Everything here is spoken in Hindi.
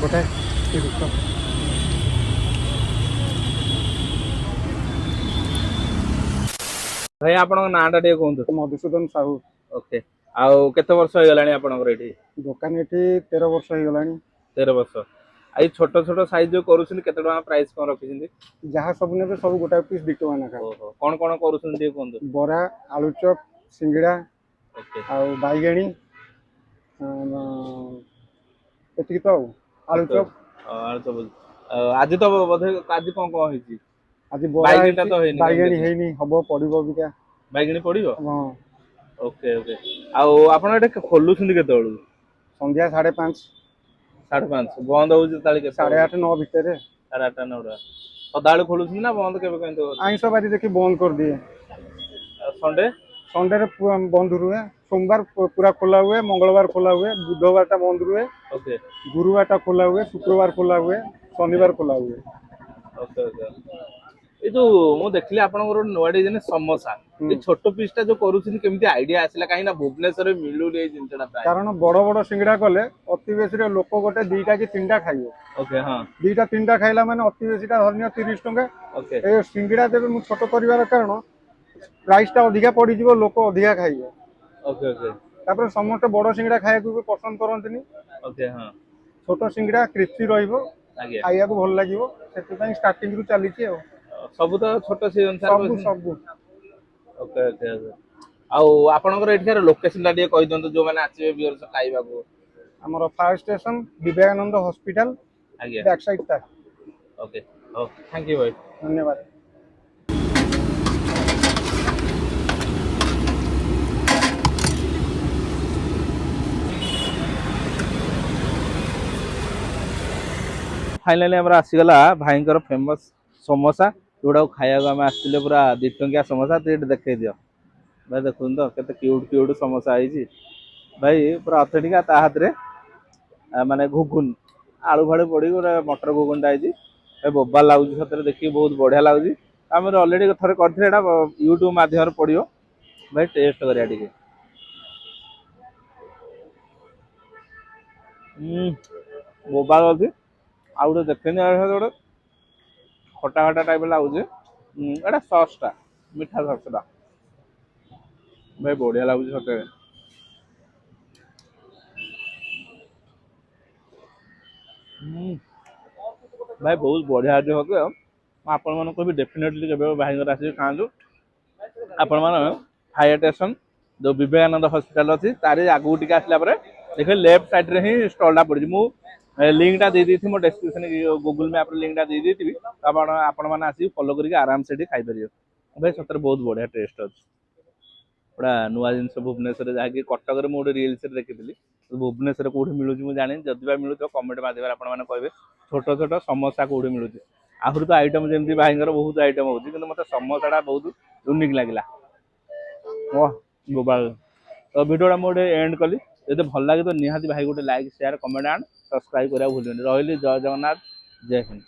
गोटे 30 भाई आपन नाटा टे कहतु मधुसूदन साहू ओके आउ केते वर्ष हो गलानी आपनकर एठी दुकान ये 13 वर्ष हो गलानी 13 वर्ष आई छोट छोट साइज जो करूछन केते टका प्राइस कोन रखिसिंदी जहाँ सब ने सब गोटा पीस 2 टका ना ओहो कोन कोन करूछन टे कहतु बरा आलू चॉप सिंगड़ा ओके आउ बाईगणी एतिक तो आलू चॉप और सब आज तो बोधे आज कोन कोन होईची आज बरा बाईगणीटा तो हेनी बाईगणी हेनी हबो पड़िबो बिका बाईगणी पड़िबो हां ओके ओके आउ आपन एटे खोलुछन केते बळु संध्या 5:30 5:30 बंद होउची ताली केते 8:30 9 भीतर 8:30 9 सदाळे खोलुछन ना बंद केबे केंतो आइंस बारी देखी बंद कर दिए संडे संडे रे बंद हुए सोमवार पूरा खोला हुए मंगलवार खोला हुए बुधवार टा बंद हुए ओके गुरुवार टा खोला हुए शुक्रवार खोला हुए शनिवार खोला हुए ओके ओके ए जो मु देखली आपनकर नोआ डिजाइन समोसा ए छोटो पीस टा जो करूछन केमती आईडिया आसिला काई ना भुवनेश्वर रे मिलुनी ए जिनसडा प्राय कारण बड़ बड़ सिंगड़ा कले अति बेसी रे लोक गोटे 2टा कि 3टा खाइबो ओके हां 2टा 3टा खाइला माने अति बेसी टा धरनिया 30 टंका ओके ए सिंगड़ा देबे मु छोटो करिवार कारण प्राइस टा अधिका पड़ी जीवो लोक अधिका खाइबो ओके ओके तापर समस्त बड़ सिंगड़ा खाया को पसंद करंतनी ओके हां छोटो सिंगड़ा क्रिस्पी रहिबो आगे खाइया को भल लागिवो सेति पई स्टार्टिंग रु चलीची हो सब तो छोटो से अनुसार सब सब ओके ओके आउ आपनकर एठिकार लोकेशन ला दिए कहि दंतो जो माने आछे बियर से खाइबा को हमर फायर स्टेशन विवेकानंद हॉस्पिटल आगे बैक साइड ता ओके थैंक यू भाई धन्यवाद फाइनली हमरा आसीगला भाईंकर फेमस समोसा जोड़ा खाया आम आसले पूरा 2 टंकिया समोसा तो ये देखे दियो भाई देखुन तो केते क्यूट क्यूट समोसा आई भाई पूरा अथेटिका ता हाथ रे माने घुगुन आलू फाड़ू पड़ी गोटे मटर घुगुन आई भाई बोबा लगुच सतरे देखिए बहुत बढ़िया लगुच आम अलरेडी थे करते यूट्यूब माध्यम पड़ो भाई टेस्ट करिया टिके बोबा अच्छी आ गए देखेनि गोटे खटा खटा टाइप लगुच एटा ससटा मीठा ससटा भाई बढ़िया लगुच सते भाई बहुत बढ़िया आज होते आपण मन को भी डेफिनेटली जब भाई आसिक खाँचु आपण मैंने फायर स्टेशन जो विवेकानंद हॉस्पिटल अच्छी तार आगू टी आसला देखिए लेफ्ट साइड रे ही स्टॉल पड़ी मु लिंक टा दे थी मो डिस्क्रिप्शन गूगल मैप लिंक टा दे थी आपण मैंने आसिक फॉलो करके आराम से खाई पारे भाई सतरे बहुत बढ़िया टेस्ट अच्छे पूरा नुआ जिन भुवनेश्वर जहाँकि कटक मुझे रिल्स देखी भुवनेश्वर कौट मिलूँ मुझे जानी जदि मिलूँ कमेंट माध्यम आपने कहे छोट छोट समोसा कौट मिलूँ आहरी तो आइटम जमी भाई बहुत आइटम होती कि मतलब समोसा बहुत यूनिक लगे गोपाल तो भिडियोटा मुझे एंड कली जब भल लगे तो निहाती भाई गोटे like share comment and subscribe करा भूल रही जय जगन्नाथ जय हिंद।